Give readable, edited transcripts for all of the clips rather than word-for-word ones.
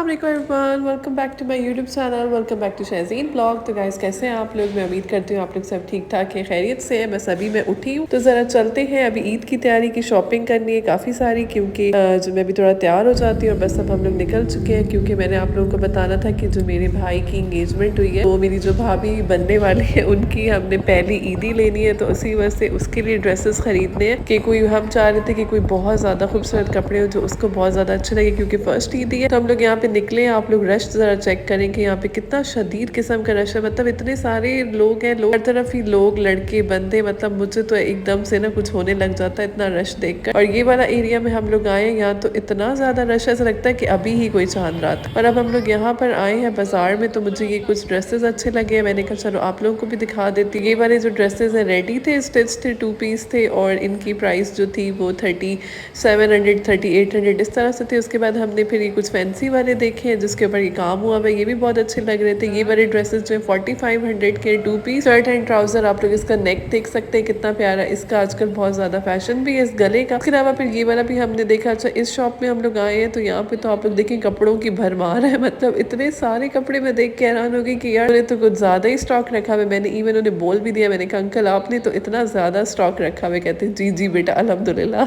Everyone, welcome back to my YouTube channel. Welcome back to Shahzeen blog. तो guys कैसे हैं आप लोग? मैं उम्मीद करती हूँ आप लोग सब ठीक ठाक हैं, खैरियत से हैं। बस अभी मैं उठी हूँ तो ज़रा चलते हैं, अभी ईद की तैयारी की शॉपिंग करनी है काफ़ी सारी, क्योंकि जो मैं भी थोड़ा तैयार हो जाती हूँ। और बस अब हम लोग निकल चुके हैं, क्योंकि मैंने आप लोगों को बताना था कि जो मेरे भाई की इंगेजमेंट हुई है, वो मेरी जो भाभी बनने वाली है उनकी हमने पहली ईदी लेनी है। तो उसी वजह से उसके लिए ड्रेसेस खरीदने हैं कि कोई हम चाह रहे थे कि कोई बहुत ज़्यादा खूबसूरत कपड़े हो जो उसको बहुत ज़्यादा अच्छे लगे, क्योंकि फर्स्ट ईदी है। तो हम लोग यहाँ पे निकले। आप लोग रश जरा चेक करें कि यहाँ पे कितना शदीद किस्म का रश है। मतलब इतने सारे लोग हैं, लोग हर तरफ ही लोग, लड़के बंदे। मतलब मुझे तो एकदम से ना कुछ होने लग जाता है इतना रश देखकर। और ये वाला एरिया में हम लोग आए, यहाँ तो इतना ज्यादा रश है, ऐसा लगता है कि अभी ही कोई चांद रात। और अब हम लोग यहाँ पर आए हैं बाजार में। तो मुझे ये कुछ ड्रेसेस अच्छे लगे, मैंने कहा चलो आप लोगों को भी दिखा देती। ये वाले जो ड्रेसेस है रेडी थे, स्टिच थे, 2 पीस थे, और इनकी प्राइस जो थी वो 3700 3800 इस तरह से थे। उसके बाद हमने फिर ये कुछ फैंसी वाले देखे हैं जिसके ऊपर ये काम हुआ है, ये भी बहुत अच्छे लग रहे थे। ये वाले ड्रेसेस जो है 4500 के 2 पीस शर्ट एंड ट्राउजर। आप लोग इसका नेक देख सकते हैं कितना प्यारा, इसका आजकल बहुत ज्यादा फैशन भी है इस गले का। इसके अलावा फिर ये वाला भी हमने देखा। अच्छा, इस शॉप में हम लोग आए हैं तो यहाँ पे तो आप लोग देखें कपड़ों की भरमार है। मतलब इतने सारे कपड़े मैं देख के हैरान हो गई कि यार उन्हें तो कुछ ज्यादा ही स्टॉक रखा हुआ। मैंने इवन उन्हें बोल भी दिया, मैंने कहा अंकल आपने तो इतना ज्यादा स्टॉक रखा हुआ। कहते जी जी बेटा अल्हम्दुलिल्लाह।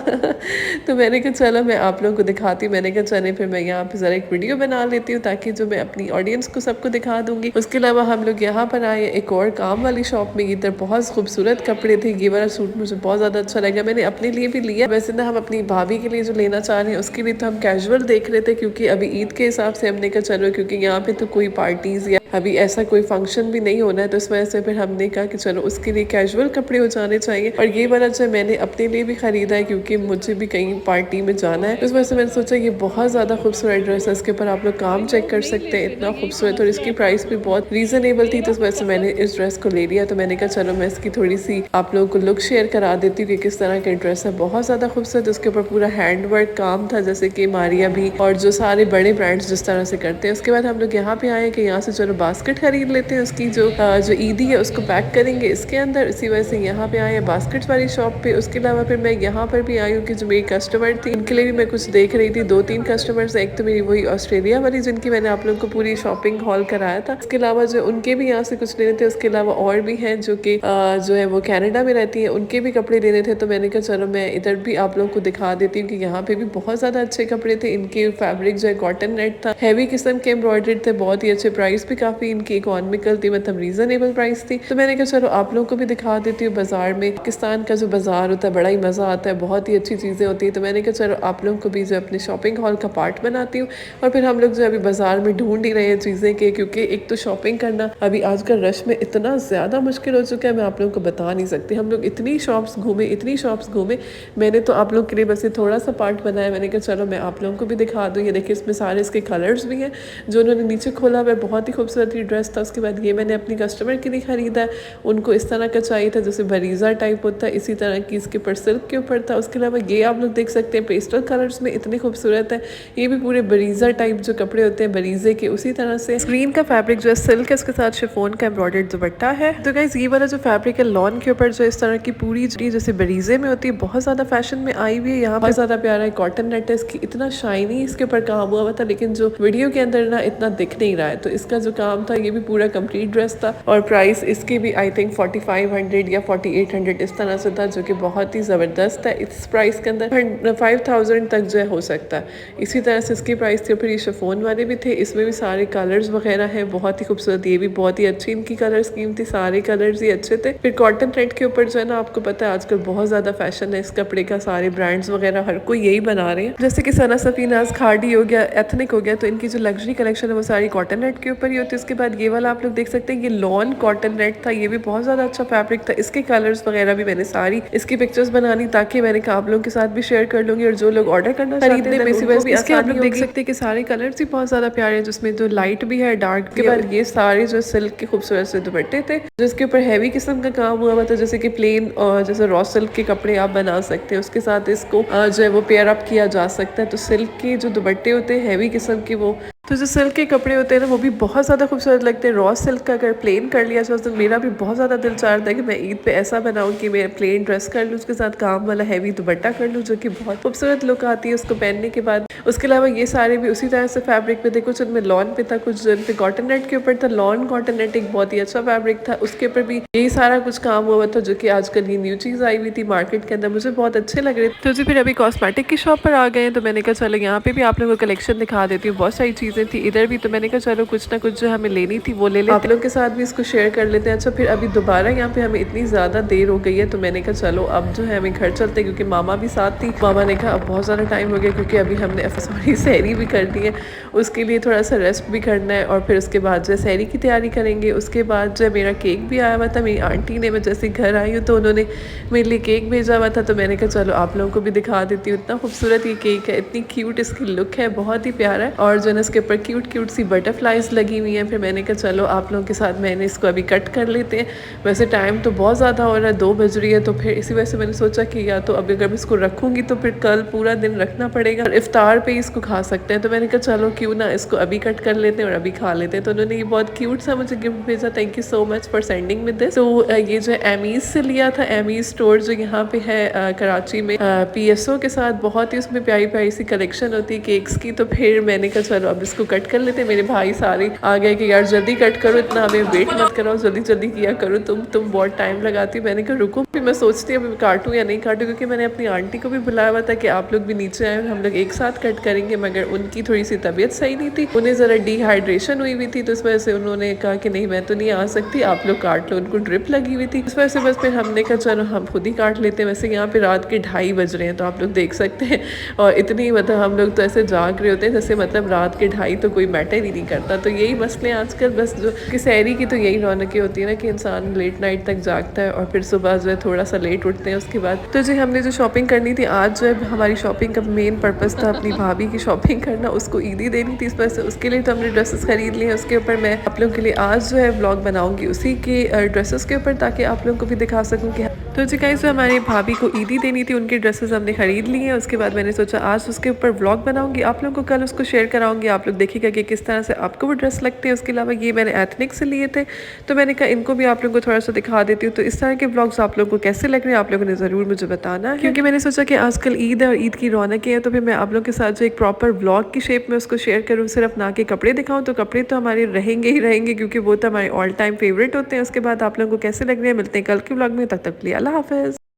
तो मैंने कहा चलो मैं आप लोगों को दिखाती हूँ। मैंने कहा चले फिर मैं यहाँ पे जरा एक वीडियो बना लेती हूँ, ताकि जो मैं अपनी ऑडियंस को सबको दिखा दूंगी। उसके अलावा हम लोग यहाँ पर आए एक और काम वाली शॉप में। इधर बहुत खूबसूरत कपड़े थे। ये वाला सूट मुझे बहुत ज़्यादा अच्छा लगा, मैंने अपने लिए भी लिया। वैसे ना हम अपनी भाभी के लिए जो लेना चाह रहे हैं उसके लिए तो हम कैजुअल देख रहे थे, क्योंकि अभी ईद के हिसाब से हमने कहा चलो, क्योंकि यहाँ पे तो कोई पार्टीज या अभी ऐसा कोई फंक्शन भी नहीं होना है, तो इस वजह से फिर हमने कहा कि चलो उसके लिए कैजुअल कपड़े हो जाने चाहिए। और ये वाला जो मैंने अपने लिए भी खरीदा है, क्योंकि मुझे भी कहीं पार्टी में जाना है। इस वजह से मैंने सोचा ये बहुत ज़्यादा खूबसूरत ड्रेस है, इसके ऊपर आप लोग काम चेक कर सकते हैं, इतना खूबसूरत। और इसकी प्राइस भी बहुत रीजनेबल थी, तो इस वजह से मैंने इस ड्रेस को ले लिया। तो मैंने कहा चलो मैं इसकी थोड़ी सी आप लोगों को लुक शेयर करा देती हूँ कि किस तरह का ड्रेस है। बहुत ज़्यादा खूबसूरत, उसके ऊपर पूरा हैंड वर्क काम था, जैसे कि मारिया भी और जो सारे बड़े ब्रांड्स जिस तरह से करते हैं। उसके बाद हम लोग यहाँ पे आए कि यहाँ से चलो बास्केट खरीद लेते हैं, उसकी जो ईदी है उसको पैक करेंगे इसके अंदर। इसी वजह से यहाँ पे आए हैं बास्केट वाली शॉप पे। उसके अलावा फिर मैं यहाँ पर भी आई हूँ कि जो मेरी कस्टमर थी उनके लिए भी मैं कुछ देख रही थी। 2-3 कस्टमर्स, एक तो मेरी वही ऑस्ट्रेलिया वाली जिनकी मैंने आप लोगों को पूरी शॉपिंग हॉल कराया था, उसके अलावा जो उनके भी यहाँ से कुछ लेने थे। उसके अलावा और भी हैं जो कि जो है वो कनाडा में रहती है, उनके भी कपड़े लेने थे। तो मैंने कहा चलो मैं इधर भी आप लोगों को दिखा देती हूँ कि यहाँ पे भी बहुत ज़्यादा अच्छे कपड़े थे। इनके फैब्रिक जो है कॉटन नेट था, हैवी किस्म के एम्ब्रॉयडर्ड थे, बहुत ही अच्छे। प्राइस भी काफ़ी इनकी इकोनॉमिकल थी, मतलब रीजनेबल प्राइस थी। तो मैंने कहा चलो आप लोगों को भी दिखा देती हूँ बाजार में। पाकिस्तान का जो बाजार होता है बड़ा ही मज़ा आता है, बहुत ही अच्छी चीज़ें होती है। तो मैंने कहा चलो आप लोगों को भी जो अपने शॉपिंग हॉल का पार्ट बनाती हूँ। और फिर हम लोग जो अभी बाजार में ढूंढ ही रहे हैं चीज़ें के, क्योंकि एक तो शॉपिंग करना अभी आजकल रश में इतना ज़्यादा मुश्किल हो चुका है, मैं आप लोगों को बता नहीं सकती। हम लोग इतनी शॉप्स घूमे, मैंने तो आप लोगों के लिए बस ये थोड़ा सा पार्ट बनाया। मैंने कहा चलो मैं आप लोगों को भी दिखा दूँ। ये देखिए इसमें सारे इसके कलर्स भी हैं जो उन्होंने नीचे खोला हुआ है, बहुत ही खूबसूरत ड्रेस था। उसके बाद ये मैंने अपनी कस्टमर के लिए खरीदा है, उनको इस तरह का चाहिए था जैसे बरीजा टाइप होता है, इसी तरह की इसके ऊपर सिल्क के ऊपर था। उसके अलावा ये आप लोग देख सकते हैं पेस्टल कलर्स में इतने खूबसूरत है। ये भी पूरे बरीजा टाइप जो कपड़े होते हैं बरीजे के, उसी तरह से स्क्रीन का फैब्रिक जो है सिल्क है, उसके साथ शिफॉन का एम्ब्रॉयडर्ड दुपट्टा है। तो गाइस ये वाला जो फैब्रिक है लॉन के ऊपर जो इस तरह की पूरी जैसे बरीजे में होती है, बहुत ज्यादा फैशन में आई हुई है। यहाँ पर ज्यादा प्यारा है, कॉटन नेट है, इसकी इतना शाइनी इसके ऊपर काम हुआ था, लेकिन जो वीडियो के अंदर ना इतना दिख नहीं रहा है। तो इसका जो काम था ये भी पूरा कंप्लीट ड्रेस था, और प्राइस इसकी भी आई थिंक 4500 या 4800 इस तरह से था, जो कि बहुत ही ज़बरदस्त है। इस प्राइस के अंदर 5000 तक जो है हो सकता है। इसी तरह से इसकी प्राइस थी। फिर ये शिफॉन वाले भी थे, इसमें भी सारे कलर्स वगैरह हैं, बहुत ही खूबसूरत। ये भी बहुत ही अच्छी इनकी कलर स्कीम थी, सारे कलर्स ही अच्छे थे। फिर कॉटन थ्रेड के ऊपर जो है ना, आपको पता है आजकल बहुत ज़्यादा फैशन है इस कपड़े का, सारे ब्रांड्स वगैरह हर कोई यही बना रहे हैं। जैसे कि सना सफीनाज खाड़ी हो गया, एथनिक हो गया, तो इनकी जो लग्जरी कलेक्शन है वो सारी कॉटन नेट के ऊपर ही होती है। उसके बाद ये वाला आप लोग देख सकते हैं, ये लॉन कॉटन नेट था, ये भी बहुत ज़्यादा अच्छा फैब्रिक था। इसके कलर्स वगैरह भी मैंने सारी इसकी पिक्चर्स बनानी, ताकि मैंने कहा आप लोगों के साथ भी शेयर कर लूंगी, और जो लोग ऑर्डर करना खरीदने में इसके आप लोग देख सकते हैं कि सारे कलर्स ही बहुत ज़्यादा प्यारे हैं, जिसमें जो लाइट भी है डार्क भी है। और ये सारे जो सिल्क के खूबसूरत से दुपट्टे थे, जिसके ऊपर हैवी किस्म का काम हुआ था, जैसे कि प्लेन जैसे रॉ सिल्क के कपड़े आप बना सकते हैं, उसके साथ इसको जो है वो पेयर अप किया जा सकता है। तो सिल्क के जो दुपट्टे होते हैं हैवी किस्म के, वो तो जो सिल्क के कपड़े होते हैं ना वो भी बहुत ज़्यादा खूबसूरत लगते हैं। रॉ सिल्क का अगर प्लेन कर लिया जाए तो मेरा भी बहुत ज़्यादा दिल चाहता है कि मैं ईद पे ऐसा बनाऊँ कि मैं प्लेन ड्रेस कर लूँ, उसके साथ काम वाला हैवी दुपट्टा कर लूँ, जो कि बहुत खूबसूरत लुक आती है उसको पहनने के बाद। उसके अलावा ये सारे भी उसी तरह से फैब्रिक पे थे, कुछ उनमें लॉन पे था, कुछ उन पे कॉटन नेट के ऊपर था। लॉन कॉटन नेट एक बहुत ही अच्छा फैब्रिक था, उसके ऊपर भी यही सारा कुछ काम हुआ था, जो कि आजकल ये न्यू चीज़ आई हुई थी मार्केट के अंदर, मुझे बहुत अच्छे लग रहे थे। तो जी फिर अभी कॉस्मेटिक की शॉप पर आ गए हैं, तो मैंने कहा चलो यहाँ पे भी आप लोगों को कलेक्शन दिखा देती हूँ। बहुत सारी चीज़ें थी इधर भी, तो मैंने कहा चलो कुछ ना कुछ जो हमें लेनी थी वो ले लेते, आप लोगों के साथ भी इसको शेयर कर लेते हैं। अच्छा फिर अभी दोबारा यहाँ पे हमें इतनी ज़्यादा देर हो गई है, तो मैंने कहा चलो अब जो है हमें घर चलते हैं, क्योंकि मामा भी साथ थी। मामा ने कहा अब बहुत ज़्यादा टाइम हो गया, क्योंकि अभी हमने सॉरी सहरी भी करनी है, उसके लिए थोड़ा सा रेस्ट भी करना है, और फिर उसके बाद जो है सहरी की तैयारी करेंगे। उसके बाद जो है मेरा केक भी आया हुआ था, मेरी आंटी ने, मैं जैसे घर आई हूँ तो उन्होंने मेरे लिए केक भेजा हुआ था, तो मैंने कहा चलो आप लोगों को भी दिखा देती हूँ। इतना खूबसूरत ये केक है, इतनी क्यूट इसकी लुक है, बहुत ही प्यारा है, और जो है इसके ऊपर क्यूट क्यूट सी बटरफ्लाइज लगी हुई हैं। फिर मैंने कहा चलो आप लोगों के साथ मैंने इसको अभी कट कर लेते हैं। वैसे टाइम तो बहुत ज़्यादा हो रहा है, 2 बज रही है, तो फिर इसी वजह से मैंने सोचा कि या तो अभी अगर मैं इसको रखूँगी तो फिर कल पूरा दिन रखना पड़ेगा, और इफ्तार पे ही इसको खा सकते हैं। तो मैंने कहा चलो क्यों ना इसको अभी कट कर लेते हैं और अभी खा लेते हैं। तो उन्होंने ये बहुत क्यूट सा मुझे गिफ्ट भेजा, thank you so much for sending with this. तो ये जो एमीज से लिया था, एमीज स्टोर जो यहाँ पे है कराची में, PSO के साथ बहुत ही उसमें प्यारी प्यारी सी कलेक्शन होती है केक्स की। तो फिर मैंने कहा चलो अब इसको कट कर लेते हैं। मेरे भाई सारे आ गए कि यार जल्दी कट करो, इतना हमें वेट मत कराओ, जल्दी जल्दी किया करो, तुम बहुत टाइम लगाती हो। मैंने कहा रुको, फिर मैं सोचती हूँ अभी काटूँ या नहीं काटूँ, क्योंकि मैंने अपनी आंटी को भी बुलाया हुआ था कि आप लोग भी नीचे आए, हम लोग एक साथ कट करेंगे, मगर उनकी थोड़ी सी तबीयत सही नहीं थी, उन्हें ज़रा डिहाइड्रेशन हुई हुई थी, तो इस वजह से उन्होंने कहा कि नहीं मैं तो नहीं आ सकती, आप लोग काट लो, उनको ड्रिप लगी हुई थी, इस वजह से बस फिर हमने कहा चलो हम खुद ही काट लेते हैं। वैसे यहाँ पे रात के 2:30 बज रहे हैं, तो आप लोग देख सकते हैं, और इतनी मतलब हम लोग तो ऐसे जाग रहे होते हैं जैसे मतलब रात के 2:30 तो कोई मैटर ही नहीं करता। तो यही मसले आजकल, बस जो कि सहरी की तो यही रौनकें होती है ना कि इंसान लेट नाइट तक जागता है और फिर सुबह जो है थोड़ा सा लेट उठते हैं उसके बाद। तो जी हमने जो शॉपिंग करनी थी आज, जो है हमारी शॉपिंग का मेन पर्पज़ था अपनी भाभी की शॉपिंग करना, उसको ईदी देनी थी, इस वजह से उसके लिए तो हमने ड्रेसेस खरीद लिए हैं। उसके ऊपर मैं आप लोगों के लिए आज जो है व्लॉग बनाऊंगी उसी के ड्रेसेस के ऊपर, ताकि आप लोगों को भी दिखा सकूँ कि तो जी गाइस जो हमारी भाभी को ईदी देनी थी उनकी ड्रेसेस हमने खरीद ली हैं। उसके बाद मैंने सोचा आज उसके ऊपर व्लॉग बनाऊंगी, आप लोगों को कल उसको शेयर कराऊंगी, आप लोग देखिएगा कि किस तरह से आपको वो ड्रेस लगते हैं। उसके अलावा ये मैंने एथनिक से लिए थे, तो मैंने कहा इनको भी आप लोगों को थोड़ा सा दिखा देती हूँ। तो इस तरह के व्लॉग्स आप लोगों को कैसे लग रहे हैं आप लोगों ने ज़रूर मुझे बताना है, क्योंकि मैंने सोचा कि आजकल ईद है और ईद की रौनकें हैं, तो फिर मैं आप लोगों के साथ जो एक प्रॉपर व्लॉग की शेप में उसको शेयर करूँ, सिर्फ ना कि कपड़े दिखाऊँ। तो कपड़े तो हमारे रहेंगे ही रहेंगे, क्योंकि वो तो हमारे ऑल टाइम फेवरेट होते हैं। उसके बाद आप लोगों को कैसे लग रहे हैं मिलते हैं कल के व्लॉग में, तब तक के लिए अल्लाह हाफ़िज़।